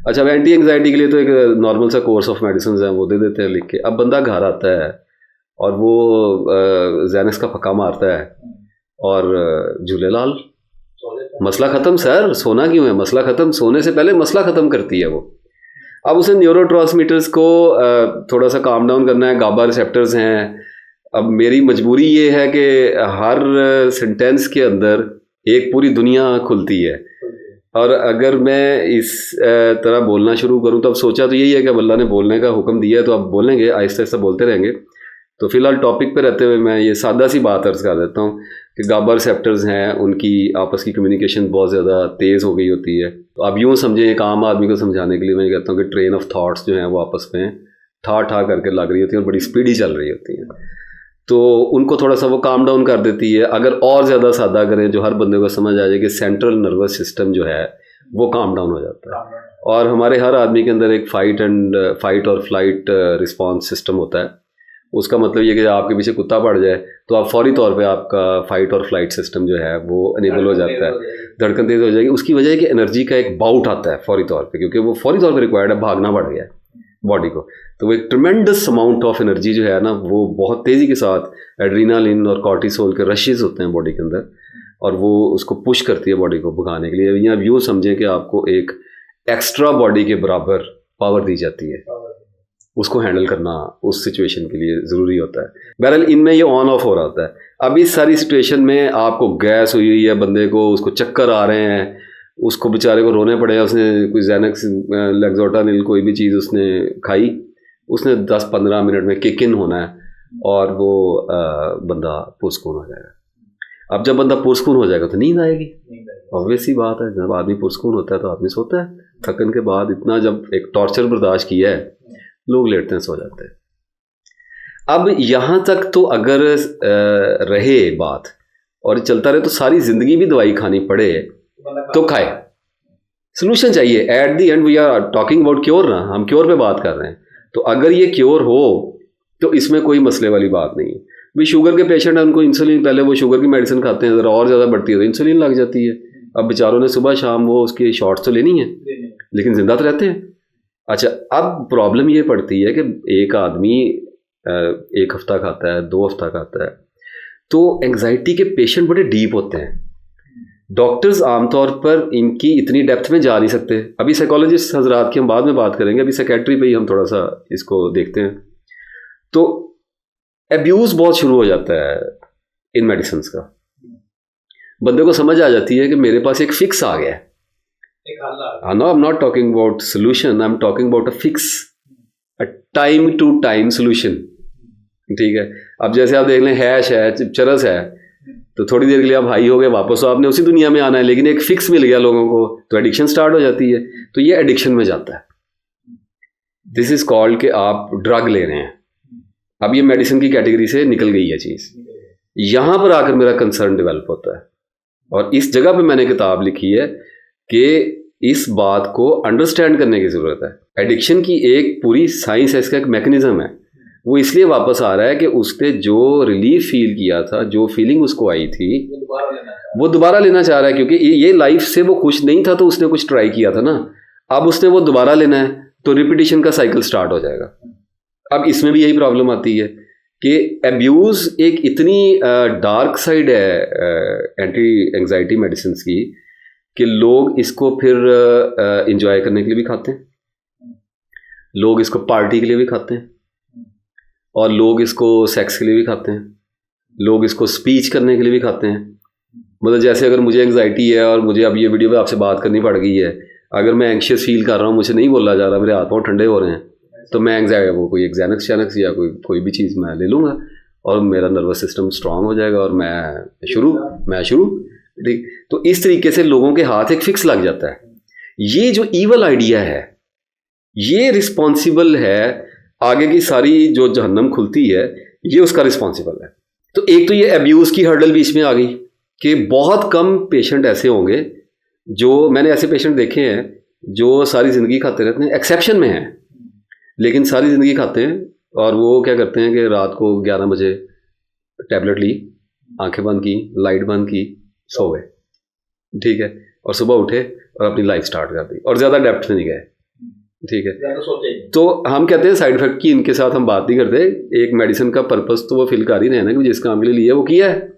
अच्छा, अब anti anxiety के लिए तो एक नॉर्मल सा कोर्स ऑफ मेडिसिन है वो दे देते हैं लिख के। अब बंदा घर आता है और वो जैनक्स का पक्का मारता है और झूलेलाल, मसला ख़त्म सर, सोना क्यों है, मसला ख़त्म, सोने से पहले मसला ख़त्म करती है वो। अब उसे न्यूरोट्रांसमीटर्स को थोड़ा सा काम डाउन करना है, गाबा रिसेप्टर्स हैं। अब मेरी मजबूरी ये है कि हर सेंटेंस के अंदर एक पूरी दुनिया खुलती है, और अगर मैं इस तरह बोलना शुरू करूं तो अब सोचा तो यही है कि अब अल्लाह ने बोलने का हुक्म दिया है तो अब बोलेंगे, आहिस्ता आहिस्ता बोलते रहेंगे। तो फिलहाल टॉपिक पे रहते हुए मैं ये सादा सी बात अर्ज कर देता हूँ कि गाबा रिसेप्टर्स हैं, उनकी आपस की कम्युनिकेशन बहुत ज़्यादा तेज़ हो गई होती है। तो अब यूँ समझें, एक आम आदमी को समझाने के लिए मैं कहता हूँ कि ट्रेन ऑफ थाट्स जो हैं वो आपस में ठा ठा करके लग रही होती है और बड़ी स्पीडी चल रही होती है, तो उनको थोड़ा सा वो काम डाउन कर देती है। अगर और ज़्यादा सादा करें, जो हर बंदे को समझ आ जाए कि सेंट्रल नर्वस सिस्टम जो है वो काम डाउन हो जाता है, और हमारे हर आदमी के अंदर एक फाइट और फ्लाइट रिस्पॉन्स सिस्टम होता है। उसका मतलब ये कि आपके पीछे कुत्ता पड़ जाए तो आप फौरी तौर पे आपका फाइट और फ्लाइट सिस्टम जो है वो अनेबल हो जाता है, धड़कन तेज़ हो जाएगी। उसकी वजह है कि एनर्जी का एक बाउट आता है फौरी तौर पे, क्योंकि वो फौरी तौर पे रिक्वायर्ड है, भागना पड़ गया है बॉडी को। तो वो एक ट्रमेंडस अमाउंट ऑफ एनर्जी जो है ना, वो बहुत तेज़ी के साथ एड्रीनालिन और कॉर्टिसोल के रशेज़ होते हैं बॉडी के अंदर, और वो उसको पुश करती है बॉडी को भगाने के लिए। या यूँ समझें कि आपको एक एक्स्ट्रा बॉडी के बराबर पावर दी जाती है, उसको हैंडल करना उस सिचुएशन के लिए ज़रूरी होता है। बहरहाल इनमें ये ऑन ऑफ हो रहा होता है। अब इस सारी सिचुएशन में आपको गैस हुई है, बंदे को उसको चक्कर आ रहे हैं, उसको बेचारे को रोने पड़े हैं, उसने कोई ज़ैनक्स लेक्सोटानिल कोई भी चीज़ उसने खाई, उसने 10-15 मिनट में किक इन होना है और वो बंदा पुरस्कून हो जाएगा। अब जब बंदा पुरस्कून हो जाएगा तो नींद आएगी, ऑब्वियस सी बात है। जब आदमी पुरस्कून होता है तो आदमी सोता है, थकन के बाद इतना जब एक टॉर्चर बर्दाश्त किया है, लोग लेटते हैं, सो जाते हैं। अब यहाँ तक तो अगर रहे बात और चलता रहे तो सारी ज़िंदगी भी दवाई खानी पड़े तो खाए, सोल्यूशन चाहिए। At the end we are talking about cure ना, हम क्योर पे बात कर रहे हैं। तो अगर ये क्योर हो तो इसमें कोई मसले वाली बात नहीं है। भाई शुगर के पेशेंट हैं, उनको इंसुलिन, पहले वो शुगर की मेडिसिन खाते हैं, ज़रा और ज़्यादा बढ़ती है तो इंसुलिन लग जाती है। अब बेचारों ने सुबह शाम वो उसकी शॉट्स तो लेनी है, लेकिन ज़िंदा तो रहते हैं। अच्छा, अब प्रॉब्लम ये पड़ती है कि एक आदमी 1 हफ्ता खाता है, 2 हफ्ता खाता है, तो एंग्जाइटी के पेशेंट बड़े डीप होते हैं। डॉक्टर्स आमतौर पर इनकी इतनी डेप्थ में जा नहीं सकते। अभी साइकोलॉजिस्ट हजरात की हम बाद में बात करेंगे, अभी साइकेट्री पे ही हम थोड़ा सा इसको देखते हैं। तो एब्यूज़ बहुत शुरू हो जाता है इन मेडिसिन का। बंदे को समझ आ जाती है कि मेरे पास एक फिक्स आ गया है। No, I'm not talking about solution, I'm talking about a fix, a time to time solution। ठीक है, अब जैसे आप देख लें हैश है, चरस है, तो थोड़ी देर के लिए आप हाई हो गए, वापस तो आपने उसी दुनिया में आना है, लेकिन एक फिक्स मिल गया लोगों को तो एडिक्शन स्टार्ट हो जाती है। तो ये एडिक्शन में जाता है। दिस इज कॉल्ड कि आप ड्रग ले रहे हैं। अब ये मेडिसिन की कैटेगरी से निकल गई है चीज़। यहाँ पर आकर मेरा कंसर्न डेवलप होता है, और इस जगह पे मैंने किताब लिखी है कि इस बात को अंडरस्टैंड करने की ज़रूरत है। एडिक्शन की एक पूरी साइंस है, इसका एक मैकेनिज्म है। वो इसलिए वापस आ रहा है कि उसने जो रिलीफ फील किया था, जो फीलिंग उसको आई थी, वो दोबारा लेना चाह रहा है, क्योंकि ये लाइफ से वो खुश नहीं था तो उसने कुछ ट्राई किया था ना। अब उसने वो दोबारा लेना है तो रिपीटिशन का साइकिल स्टार्ट हो जाएगा। अब इसमें भी यही प्रॉब्लम आती है कि एब्यूज़ एक इतनी डार्क साइड है एंटी एंग्जाइटी मेडिसिन की कि लोग इसको फिर इंजॉय करने के लिए भी खाते हैं, लोग इसको पार्टी के लिए भी खाते हैं, और लोग इसको सेक्स के लिए भी खाते हैं, लोग इसको स्पीच करने के लिए भी खाते हैं। मतलब जैसे अगर मुझे एंग्जाइटी है और मुझे अब ये वीडियो पे आपसे बात करनी पड़ गई है, अगर मैं एंग्शियस फील कर रहा हूँ, मुझे नहीं बोला जा रहा, मेरे हाथ पाँव ठंडे हो रहे हैं, तो मैं वो कोई एक्जैनक्स या कोई भी चीज़ मैं ले लूँगा और मेरा नर्वस सिस्टम स्ट्रांग हो जाएगा और मैं शुरू ठीक। तो इस तरीके से लोगों के हाथ एक फिक्स लग जाता है। ये जो ईवल आइडिया है, ये रिस्पॉन्सिबल है, आगे की सारी जो जहन्नम खुलती है ये उसका रिस्पॉन्सिबल है। तो एक तो ये अब्यूज़ की हर्डल बीच में आ गई कि बहुत कम पेशेंट ऐसे होंगे, जो मैंने ऐसे पेशेंट देखे हैं जो सारी ज़िंदगी खाते रहते हैं, एक्सेप्शन में हैं, लेकिन सारी ज़िंदगी खाते हैं, और वो क्या करते हैं कि रात को 11 बजे टैबलेट ली, आंखें बंद की, लाइट बंद की, सो गए, ठीक है, और सुबह उठे और अपनी लाइफ स्टार्ट कर दी और ज़्यादा डेप्थ में नहीं गए। ठीक है, तो हम कहते हैं साइड इफेक्ट की इनके साथ हम बात नहीं करते। एक मेडिसिन का पर्पस तो वो फिल कर ही रहे हैं ना, कि जिस काम के लिए लिया वो किया है।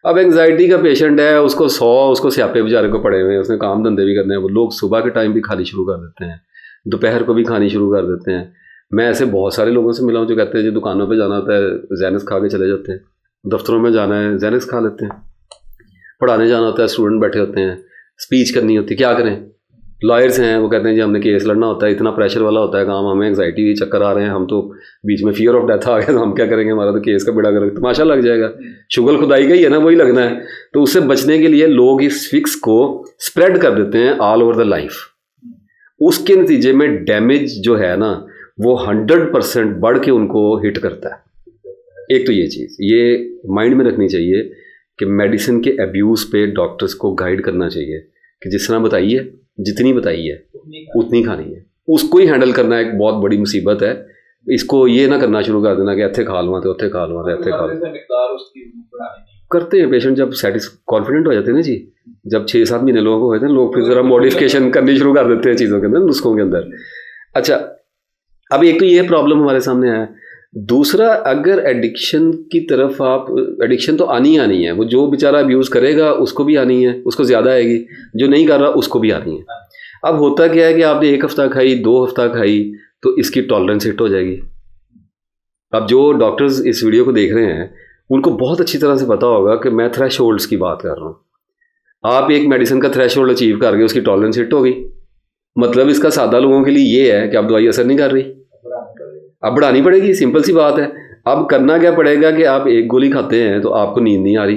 अब एंग्जाइटी का पेशेंट है, उसको उसको स्यापे बेचारे को पड़े हुए हैं, उसने काम धंधे भी करने हैं। वो लोग सुबह के टाइम भी खानी शुरू कर देते हैं, दोपहर को भी खानी शुरू कर देते हैं। मैं ऐसे बहुत सारे लोगों से मिला हूँ जो कहते हैं जी दुकानों पे जाना होता है ज़ैनस खा के चले जाते हैं, दफ्तरों में जाना है ज़ैनस खा लेते हैं, पढ़ाने जाना होता है स्टूडेंट बैठे होते हैं, स्पीच करनी होती है, क्या करें। लॉयर्स हैं वो कहते हैं जी हमने केस लड़ना होता है, इतना प्रेशर वाला होता है काम, हमें एंग्जाइटी चक्कर आ रहे हैं, हम तो बीच में फियर ऑफ डेथ आ गया तो हम क्या करेंगे, हमारा तो केस का बेड़ा गर्क तमाशा लग जाएगा। शुगर खुदाई का ही है ना, वही लगना है। तो उससे बचने के लिए लोग इस फिक्स को स्प्रेड कर देते हैं ऑल ओवर द लाइफ। उसके नतीजे में डैमेज जो है ना वो 100% बढ़ के उनको हिट करता है। एक तो ये चीज़ ये माइंड में रखनी चाहिए कि मेडिसिन के अब्यूज़ पे डॉक्टर्स को गाइड करना चाहिए कि जिस तरह बताइए, जितनी बताई है उतनी खानी है। उसको ही हैंडल करना एक बहुत बड़ी मुसीबत है। इसको ये ना करना शुरू कर देना कि इतने खा लूँ तो उत्थे खा लूँ इतने खा लूँ। करते हैं पेशेंट जब कॉन्फिडेंट हो जाते हैं ना जी, जब 6-7 महीने लोगों को होते हैं, लोग फिर ज़रा मॉडिफिकेशन करनी शुरू कर देते हैं चीज़ों के अंदर, नुस्खों के अंदर। अच्छा, अब एक तो ये प्रॉब्लम हमारे सामने है। दूसरा, अगर एडिक्शन की तरफ आप, एडिक्शन तो आनी है, वो जो बेचारा अब्यूज़ करेगा उसको भी आनी है, उसको ज़्यादा आएगी, जो नहीं कर रहा उसको भी आनी है। अब होता क्या है कि आपने 1 हफ्ता खाई, 2 हफ्ता खाई तो इसकी टॉलरेंस हिट हो जाएगी। अब जो डॉक्टर्स इस वीडियो को देख रहे हैं उनको बहुत अच्छी तरह से पता होगा कि मैं थ्रेशोल्ड्स की बात कर रहा हूँ। आप एक मेडिसिन का थ्रेशोल्ड अचीव कर गए, उसकी टॉलरेंस हिट हो गई, मतलब इसका सादा लोगों के लिए ये है कि अब दवाई असर नहीं कर रही, अब बढ़ानी पड़ेगी, सिंपल सी बात है। अब करना क्या पड़ेगा कि आप एक गोली खाते हैं तो आपको नींद नहीं आ रही,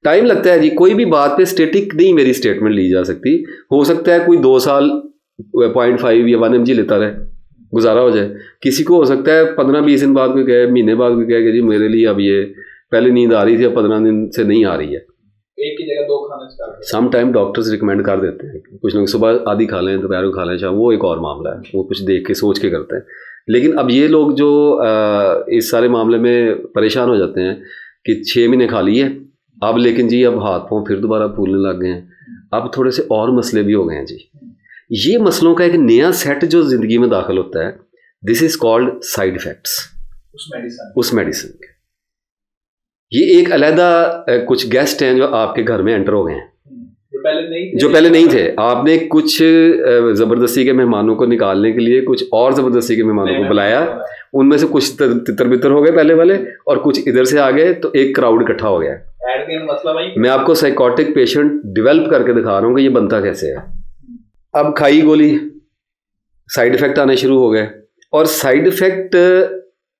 टाइम लगता है जी। कोई भी बात पे स्टेटिक नहीं मेरी स्टेटमेंट ली जा सकती। हो सकता है कोई 2 साल 0.5 या 1 mg लेता रहे, गुजारा हो जाए। किसी को हो सकता है 15-20 दिन बाद कोई कहे, महीने बाद कोई कहे कि जी मेरे लिए अब ये पहले नींद आ रही थी अब 15 दिन से नहीं आ रही है, एक की जगह 2 खाना start. Some time doctors recommend कर देते हैं, कुछ लोग सुबह आधी खा लें, दोपहर को खा लें, शाम, वो एक और मामला है, वो कुछ देख के सोच के करते हैं। लेकिन अब ये लोग जो इस सारे मामले में परेशान हो जाते हैं कि 6 महीने खा लिए अब, लेकिन जी अब हाथ पाँव फिर दोबारा फूलने लग गए हैं, अब थोड़े से और मसले भी हो गए हैं जी। ये मसलों का एक नया सेट जो ज़िंदगी में दाखिल होता है, this is called side effects उस मेडिसिन के। ये एक अलहदा कुछ गेस्ट हैं जो आपके घर में एंटर हो गए हैं, जो पहले नहीं थे। आपने कुछ ज़बरदस्ती के मेहमानों को निकालने के लिए कुछ और ज़बरदस्ती के मेहमानों को बुलाया, उनमें से कुछ तितर बितर हो गए पहले वाले और कुछ इधर से आ गए, तो एक क्राउड इकट्ठा हो गया। मैं आपको साइकोटिक पेशेंट डेवलप करके दिखा रहा हूँ कि ये बनता कैसे है। अब खाई गोली, साइड इफ़ेक्ट आने शुरू हो गए। और साइड इफ़ेक्ट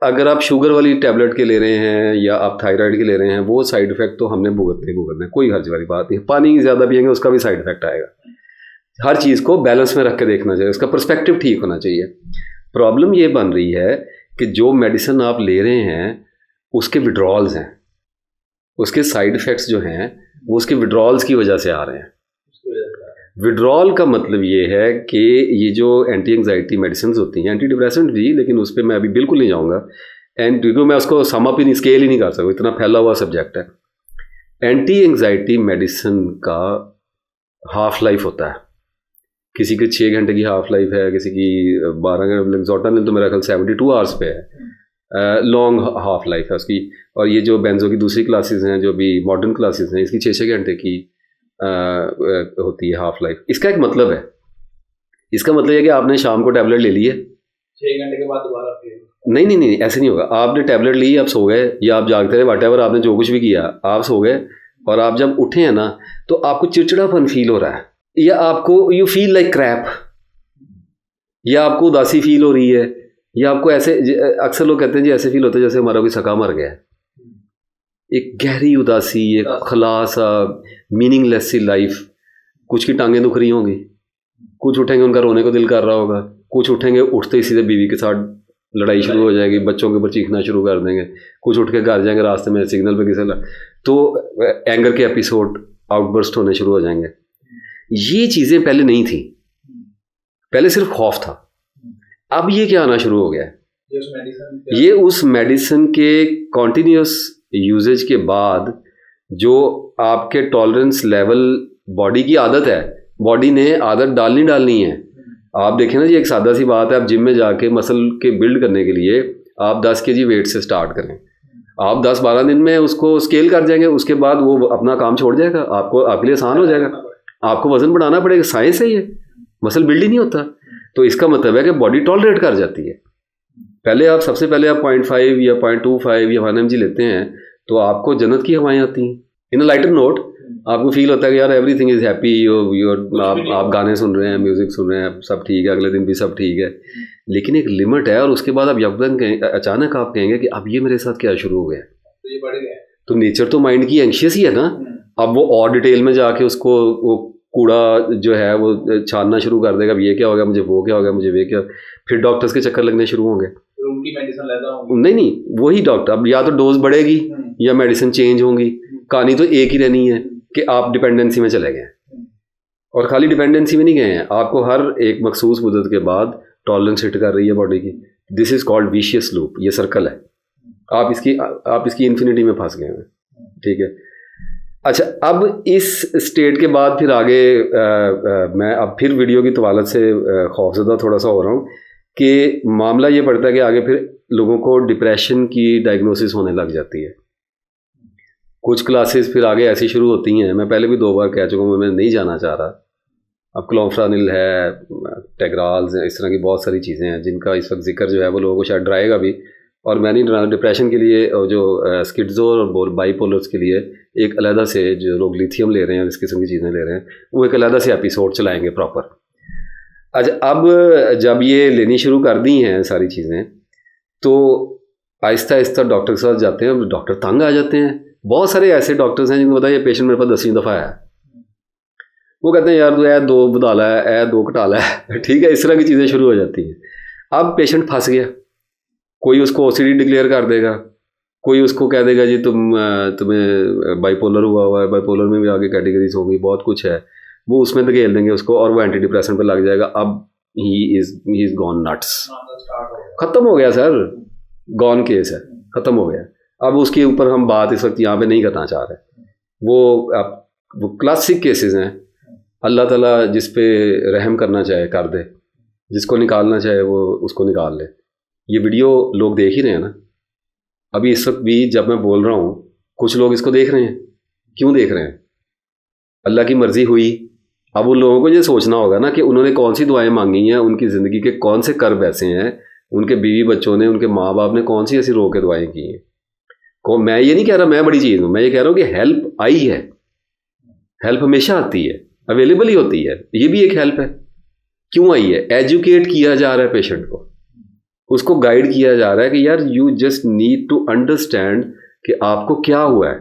अगर आप शुगर वाली टैबलेट के ले रहे हैं या आप थायराइड के ले रहे हैं, वो साइड इफ़ेक्ट तो हमने भुगतने, कोई हर्ज वाली बात नहीं। पानी ज़्यादा पिएंगे उसका भी साइड इफ़ेक्ट आएगा। हर चीज़ को बैलेंस में रख के देखना चाहिए, उसका पर्सपेक्टिव ठीक होना चाहिए। प्रॉब्लम ये बन रही है कि जो मेडिसिन आप ले रहे हैं उसके विड्रॉल्स हैं, उसके साइड इफ़ेक्ट्स जो हैं वो उसके विड्रॉल्स की वजह से आ रहे हैं। विड्रॉल का मतलब ये है कि ये जो एंटी एंग्जाइटी मेडिसिन होती हैं, एंटी डिप्रेसेंट भी, लेकिन उस पर मैं अभी बिल्कुल नहीं जाऊँगा, एंड क्योंकि मैं उसको सम अप ही स्केल ही नहीं कर सकता, इतना फैला हुआ सब्जेक्ट है। एंटी एंग्जाइटी मेडिसिन का हाफ लाइफ होता है, किसी की 6 घंटे की हाफ लाइफ है, किसी की 12 घंटे, लेक्सोटन तो मेरा ख्याल 72 आवर्स पे है, लॉन्ग हाफ लाइफ है उसकी। और ये जो बेंजो की दूसरी क्लासेस हैं, जो भी मॉडर्न क्लासेस हैं, इसकी 6-6 घंटे की होती है हाफ लाइफ। इसका एक मतलब है, इसका मतलब है कि आपने शाम को टैबलेट ले ली है, 6 घंटे के बाद दोबारा नहीं, ऐसे नहीं होगा। आपने टैबलेट ली, आप सो गए या आप जागते रहे, व्हाटएवर आपने जो कुछ भी किया, आप सो गए और आप जब उठे हैं ना तो आपको चिड़चिड़ापन फील हो रहा है, या आपको यू फील लाइक क्रैप, या आपको उदासी फील हो रही है, या आपको ऐसे, अक्सर लोग कहते हैं जी ऐसे फील होता है जैसे हमारा कोई सका मर गया है। एक गहरी उदासी, एक खलासा, मीनिंगलेस सी लाइफ। कुछ की टांगें दुख रही होंगी, कुछ उठेंगे उनका रोने को दिल कर रहा होगा, कुछ उठेंगे उठते ही सीधे बीवी के साथ लड़ाई शुरू हो जाएगी, बच्चों के ऊपर चीखना शुरू कर देंगे, कुछ उठ के घर जाएंगे, रास्ते में सिग्नल पे किसी तो एंगर के एपिसोड आउटबर्स्ट होने शुरू हो जाएंगे। ये चीज़ें पहले नहीं थी, पहले सिर्फ खौफ था, अब ये क्या आना शुरू हो गया है। ये उस मेडिसिन के कॉन्टीन्यूस यूजेज के बाद जो आपके टॉलरेंस लेवल, बॉडी की आदत है, बॉडी ने आदत डालनी है आप देखें ना जी, एक सादा सी बात है, आप जिम में जाके मसल के बिल्ड करने के लिए आप 10 kg वेट से स्टार्ट करें, आप 10-12 दिन में उसको स्केल कर जाएंगे, उसके बाद वो अपना काम छोड़ जाएगा, आपके लिए आसान हो जाएगा। आपको वजन बढ़ाना पड़ेगा, साइंस है ये, मसल बिल्ड ही नहीं होता। तो इसका मतलब है कि बॉडी टॉलरेट कर जाती है। सबसे पहले आप 0.5 या 0.25 या 1 mg लेते हैं तो आपको जन्नत की हवाएं आती हैं। इन अ लाइटर नोट आपको फील होता है कि यार एवरीथिंग इज़ हैप्पी, आप गाने सुन रहे हैं, म्यूज़िक सुन रहे हैं, सब ठीक है, अगले दिन भी सब ठीक है, लेकिन एक लिमिट है। और उसके बाद आप यकदम अचानक आप कहेंगे कि अब ये मेरे साथ क्या शुरू हो गया, तो ये बढ़ गया। तो नेचर तो माइंड की एंशियस ही है ना। अब वो और डिटेल में जाके उसको वो कूड़ा जो है वो छानना शुरू कर देगा, अब ये क्या हो गया मुझे, वो क्या हो गया मुझे, वे क्या, फिर डॉक्टर्स के चक्कर लगने शुरू होंगे। उनकी मेडिसिन लेता हूँ नहीं, वही डॉक्टर, अब या तो डोज बढ़ेगी या मेडिसिन चेंज होंगी, कहानी तो एक ही रहनी है कि आप डिपेंडेंसी में चले गए। और खाली डिपेंडेंसी में नहीं गए हैं, आपको हर एक मखसूस मुद्दत के बाद टॉलरेंस हिट कर रही है बॉडी की। This is called vicious loop, ये सर्कल है, आप इसकी इन्फिनिटी में फंस गए हैं। ठीक है, अच्छा, अब इस स्टेट के बाद फिर आगे मैं अब फिर वीडियो की तवालत से खौफजदा थोड़ा सा हो रहा हूँ कि मामला ये पड़ता है कि आगे फिर लोगों को डिप्रेशन की डायग्नोसिस होने लग जाती है। कुछ क्लासेस फिर आगे ऐसी शुरू होती हैं, मैं पहले भी 2 बार कह चुका हूँ, मैं नहीं जाना चाह रहा। अब क्लोम्फ्रानिल है, टेग्राल्स हैं, इस तरह की बहुत सारी चीज़ें हैं जिनका इस वक्त जिक्र जो है वो लोगों को शायद डराएगा भी, और मैं नहीं डरा। डिप्रेशन के लिए जो स्किड्सो और बाईपोलर्स के लिए एक अलहदा से, जो लोग लिथियम ले रहे हैं, इस किस्म की चीज़ें ले रहे हैं, वो एक अलहदा से एपिसोड चलाएंगे प्रॉपर। अच्छा, अब जब ये लेनी शुरू कर दी हैं सारी चीज़ें, तो आहिस्ता आहिस्ता डॉक्टर के साथ जाते हैं, डॉक्टर तंग आ जाते हैं। बहुत सारे ऐसे डॉक्टर्स हैं जिनको पता है ये पेशेंट मेरे पास 10वीं दफ़ा आया, वो कहते हैं यार तो 2 बदाला है, 2 घटाला है, ठीक है, इस तरह की चीज़ें शुरू हो जाती हैं। अब पेशेंट फंस गया, कोई उसको OCD डिक्लेयर कर देगा, कोई उसको कह देगा जी तुम्हें बाइपोलर हुआ है, बाइपोलर में भी आगे कैटेगरीज होंगी, बहुत कुछ है, वो उसमें धकेल देंगे उसको और वो एंटी डिप्रेशन पर लग जाएगा। अब ही इज़ गॉन नट्स, ख़त्म हो गया सर, गॉन केस है, ख़त्म हो गया। अब उसके ऊपर हम बात इस वक्त यहाँ पे नहीं करना चाह रहे। वो क्लासिक केसेस हैं, अल्लाह ताला जिस पे रहम करना चाहे कर दे, जिसको निकालना चाहे वो उसको निकाल ले। ये वीडियो लोग देख ही रहे हैं ना, अभी इस वक्त भी जब मैं बोल रहा हूँ कुछ लोग इसको देख रहे हैं। क्यों देख रहे हैं? अल्लाह की मर्ज़ी हुई। अब उन लोगों को ये सोचना होगा ना कि उन्होंने कौन सी दुआएं मांगी हैं, उनकी ज़िंदगी के कौन से कर्ब ऐसे हैं, उनके बीवी बच्चों ने, उनके माँ बाप ने कौन सी ऐसी रो के दुआएं की हैं। मैं ये नहीं कह रहा मैं बड़ी चीज़ हूँ, मैं ये कह रहा हूँ कि हेल्प आई है, हेल्प हमेशा आती है, अवेलेबल ही होती है, ये भी एक हेल्प है। क्यों आई है? एजुकेट किया जा रहा है पेशेंट को, उसको गाइड किया जा रहा है कि यार you just need to understand कि आपको क्या हुआ है।